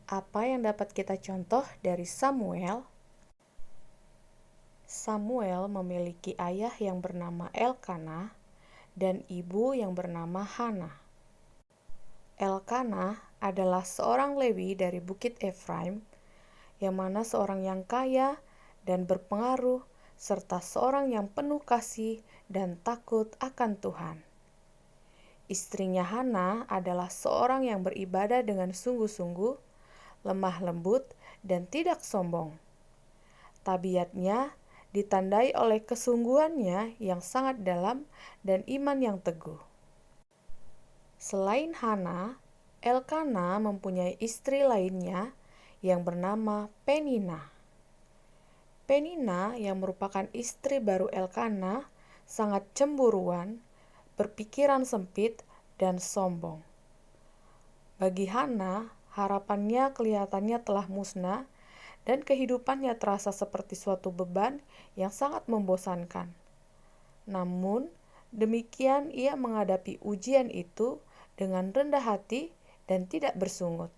Apa yang dapat kita contoh dari Samuel? Samuel memiliki ayah yang bernama Elkanah dan ibu yang bernama Hana. Elkanah adalah seorang Lewi dari Bukit Efraim, yang mana seorang yang kaya dan berpengaruh, serta seorang yang penuh kasih dan takut akan Tuhan. Istrinya Hana adalah seorang yang beribadah dengan sungguh-sungguh, lemah lembut, dan tidak sombong. Tabiatnya ditandai oleh kesungguhannya yang sangat dalam dan iman yang teguh. Selain Hana, Elkana mempunyai istri lainnya yang bernama Penina. Penina yang merupakan istri baru Elkana sangat cemburuan, berpikiran sempit, dan sombong. Bagi Hana, harapannya kelihatannya telah musnah dan kehidupannya terasa seperti suatu beban yang sangat membosankan. Namun, demikian ia menghadapi ujian itu dengan rendah hati dan tidak bersungut.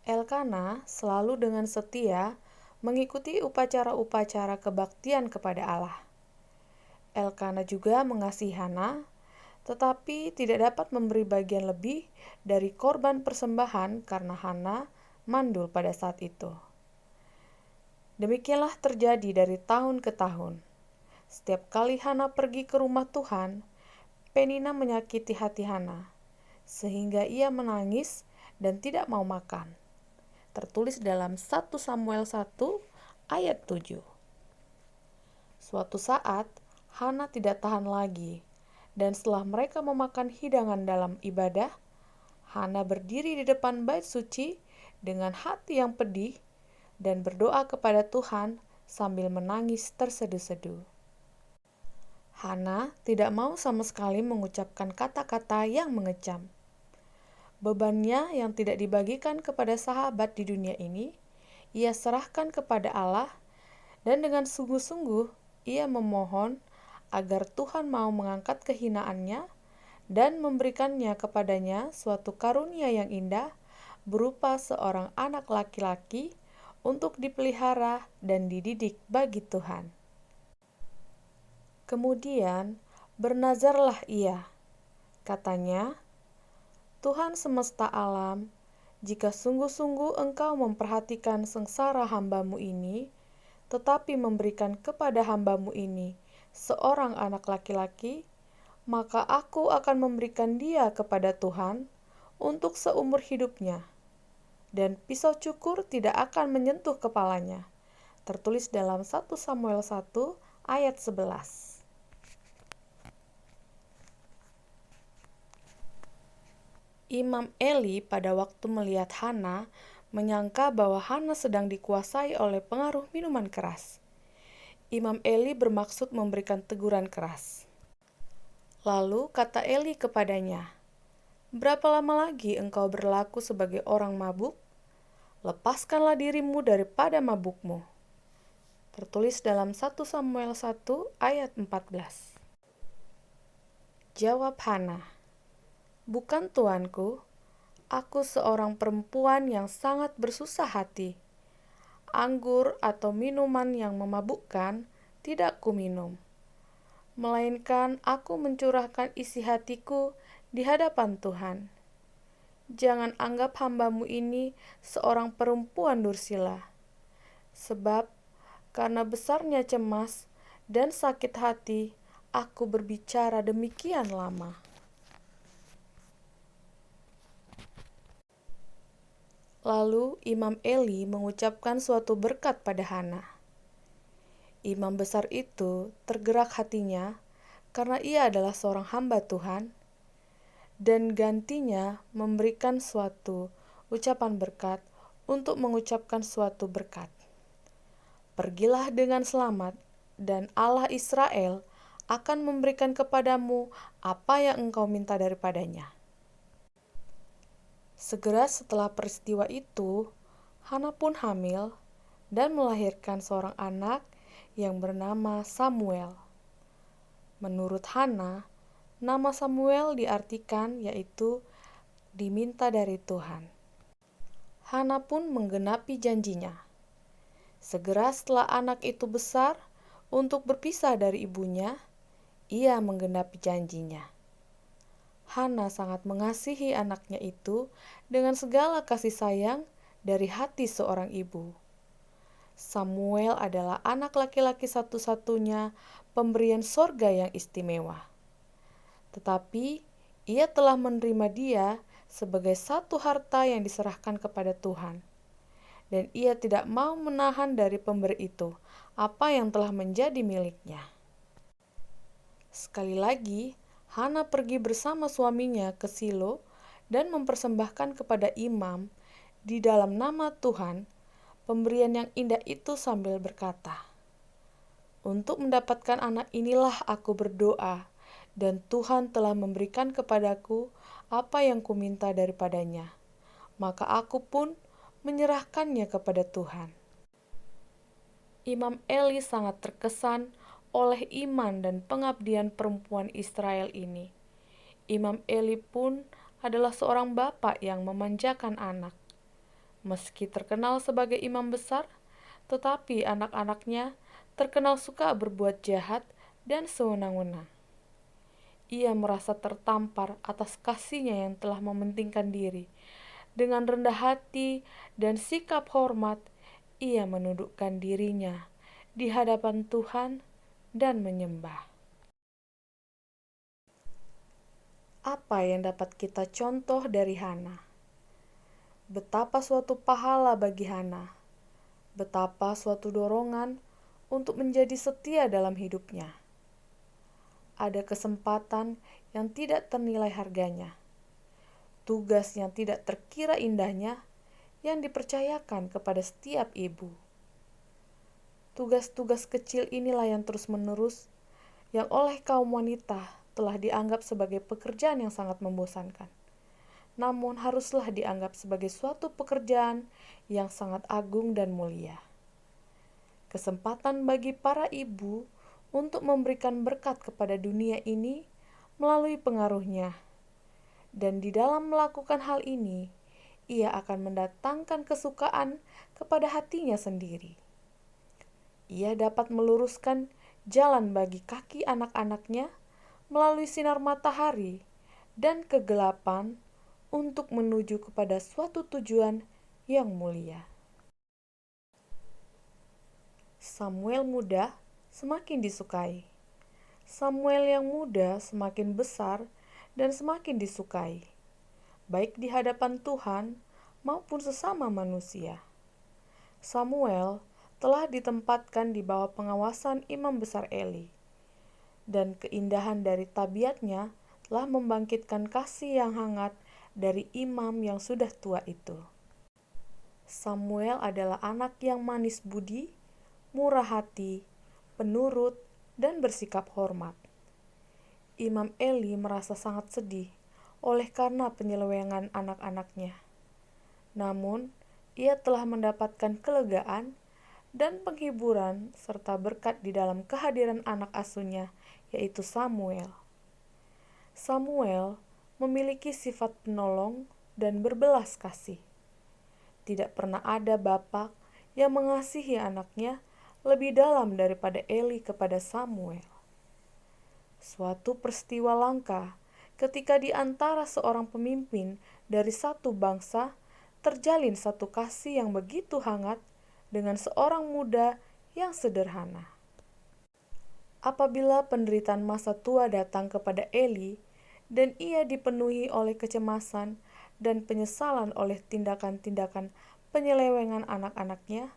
Elkana selalu dengan setia mengikuti upacara-upacara kebaktian kepada Allah. Elkana juga mengasihi Hana, tetapi tidak dapat memberi bagian lebih dari korban persembahan karena Hana mandul pada saat itu. Demikianlah terjadi dari tahun ke tahun. Setiap kali Hana pergi ke rumah Tuhan, Penina menyakiti hati Hana, sehingga ia menangis dan tidak mau makan. Tertulis dalam 1 Samuel 1 ayat 7. Suatu saat, Hana tidak tahan lagi, dan setelah mereka memakan hidangan dalam ibadah, Hana berdiri di depan bait suci dengan hati yang pedih dan berdoa kepada Tuhan sambil menangis terseduh-seduh. Hana tidak mau sama sekali mengucapkan kata-kata yang mengecam. Bebannya yang tidak dibagikan kepada sahabat di dunia ini, ia serahkan kepada Allah, dan dengan sungguh-sungguh ia memohon agar Tuhan mau mengangkat kehinaannya dan memberikannya kepadanya suatu karunia yang indah berupa seorang anak laki-laki untuk dipelihara dan dididik bagi Tuhan. Kemudian bernazarlah ia, katanya, Tuhan semesta alam, jika sungguh-sungguh Engkau memperhatikan sengsara hamba-Mu ini, tetapi memberikan kepada hamba-Mu ini seorang anak laki-laki, maka aku akan memberikan dia kepada Tuhan untuk seumur hidupnya, dan pisau cukur tidak akan menyentuh kepalanya. Tertulis dalam 1 Samuel 1 ayat 11. Imam Eli pada waktu melihat Hana menyangka bahwa Hana sedang dikuasai oleh pengaruh minuman keras. Imam Eli bermaksud memberikan teguran keras. Lalu kata Eli kepadanya, "Berapa lama lagi engkau berlaku sebagai orang mabuk? Lepaskanlah dirimu daripada mabukmu." Tertulis dalam 1 Samuel 1 ayat 14. Jawab Hana, "Bukan tuanku, aku seorang perempuan yang sangat bersusah hati. Anggur atau minuman yang memabukkan tidak kuminum, melainkan aku mencurahkan isi hatiku di hadapan Tuhan. Jangan anggap hamba-Mu ini seorang perempuan dursila, sebab karena besarnya cemas dan sakit hati, aku berbicara demikian lama." Lalu Imam Eli mengucapkan suatu berkat pada Hana. Imam besar itu tergerak hatinya karena ia adalah seorang hamba Tuhan, dan gantinya memberikan suatu ucapan berkat untuk mengucapkan suatu berkat. "Pergilah dengan selamat, dan Allah Israel akan memberikan kepadamu apa yang engkau minta daripadanya." Segera setelah peristiwa itu, Hana pun hamil dan melahirkan seorang anak yang bernama Samuel. Menurut Hana, nama Samuel diartikan yaitu diminta dari Tuhan. Hana pun menggenapi janjinya. Segera setelah anak itu besar untuk berpisah dari ibunya, ia menggenapi janjinya. Hana sangat mengasihi anaknya itu dengan segala kasih sayang dari hati seorang ibu. Samuel adalah anak laki-laki satu-satunya pemberian sorga yang istimewa. Tetapi ia telah menerima dia sebagai satu harta yang diserahkan kepada Tuhan. Dan ia tidak mau menahan dari pemberi itu apa yang telah menjadi miliknya. Sekali lagi, Hana pergi bersama suaminya ke Silo dan mempersembahkan kepada imam di dalam nama Tuhan pemberian yang indah itu sambil berkata, "Untuk mendapatkan anak inilah aku berdoa, dan Tuhan telah memberikan kepadaku apa yang kuminta daripadanya. Maka aku pun menyerahkannya kepada Tuhan." Imam Eli sangat terkesan oleh iman dan pengabdian perempuan Israel ini. Imam Eli pun adalah seorang bapak yang memanjakan anak. Meski terkenal sebagai imam besar, tetapi anak-anaknya terkenal suka berbuat jahat dan sewenang-wenang. Ia merasa tertampar atas kasihnya yang telah mementingkan diri. Dengan rendah hati dan sikap hormat, ia menundukkan dirinya di hadapan Tuhan dan menyembah. Apa yang dapat kita contoh dari Hana? Betapa suatu pahala bagi Hana, betapa suatu dorongan untuk menjadi setia dalam hidupnya. Ada kesempatan yang tidak ternilai harganya, tugas yang tidak terkira indahnya yang dipercayakan kepada setiap ibu. Tugas-tugas kecil inilah yang terus-menerus yang oleh kaum wanita telah dianggap sebagai pekerjaan yang sangat membosankan. Namun haruslah dianggap sebagai suatu pekerjaan yang sangat agung dan mulia. Kesempatan bagi para ibu untuk memberikan berkat kepada dunia ini melalui pengaruhnya. Dan di dalam melakukan hal ini, ia akan mendatangkan kesukaan kepada hatinya sendiri. Ia dapat meluruskan jalan bagi kaki anak-anaknya melalui sinar matahari dan kegelapan untuk menuju kepada suatu tujuan yang mulia. Samuel muda semakin disukai. Samuel yang muda semakin besar dan semakin disukai, baik di hadapan Tuhan maupun sesama manusia. Samuel telah ditempatkan di bawah pengawasan imam besar Eli, dan keindahan dari tabiatnya telah membangkitkan kasih yang hangat dari imam yang sudah tua itu. Samuel adalah anak yang manis budi, murah hati, penurut, dan bersikap hormat. Imam Eli merasa sangat sedih oleh karena penyelewengan anak-anaknya. Namun, ia telah mendapatkan kelegaan dan penghiburan serta berkat di dalam kehadiran anak asuhnya, yaitu Samuel. Samuel memiliki sifat penolong dan berbelas kasih. Tidak pernah ada bapak yang mengasihi anaknya lebih dalam daripada Eli kepada Samuel. Suatu peristiwa langka ketika di antara seorang pemimpin dari satu bangsa terjalin satu kasih yang begitu hangat dengan seorang muda yang sederhana. Apabila penderitaan masa tua datang kepada Eli, dan ia dipenuhi oleh kecemasan dan penyesalan oleh tindakan-tindakan penyelewengan anak-anaknya,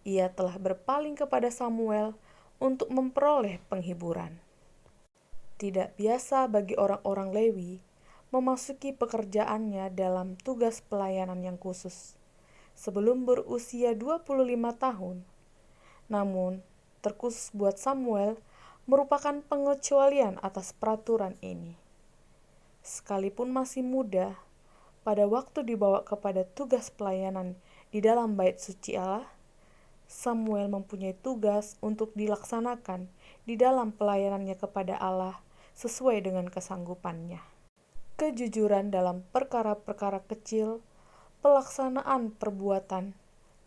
ia telah berpaling kepada Samuel untuk memperoleh penghiburan. Tidak biasa bagi orang-orang Lewi memasuki pekerjaannya dalam tugas pelayanan yang khusus sebelum berusia 25 tahun. Namun, terkhusus buat Samuel merupakan pengecualian atas peraturan ini. Sekalipun masih muda, pada waktu dibawa kepada tugas pelayanan di dalam bait suci Allah, Samuel mempunyai tugas untuk dilaksanakan di dalam pelayanannya kepada Allah sesuai dengan kesanggupannya. Kejujuran dalam perkara-perkara kecil, pelaksanaan perbuatan,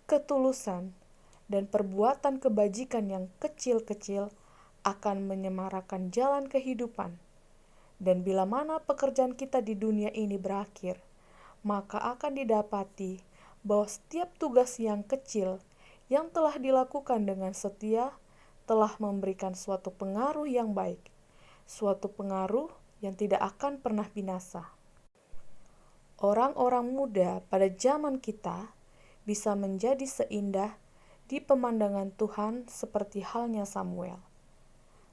ketulusan, dan perbuatan kebajikan yang kecil-kecil akan menyemarakan jalan kehidupan. Dan bila mana pekerjaan kita di dunia ini berakhir, maka akan didapati bahwa setiap tugas yang kecil yang telah dilakukan dengan setia telah memberikan suatu pengaruh yang baik, suatu pengaruh yang tidak akan pernah binasa. Orang-orang muda pada zaman kita bisa menjadi seindah di pemandangan Tuhan seperti halnya Samuel.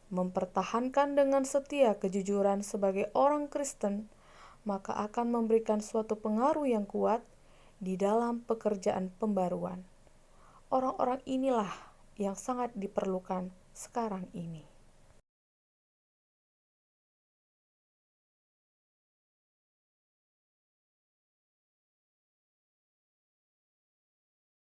Mempertahankan dengan setia kejujuran sebagai orang Kristen, maka akan memberikan suatu pengaruh yang kuat di dalam pekerjaan pembaruan. Orang-orang inilah yang sangat diperlukan sekarang ini.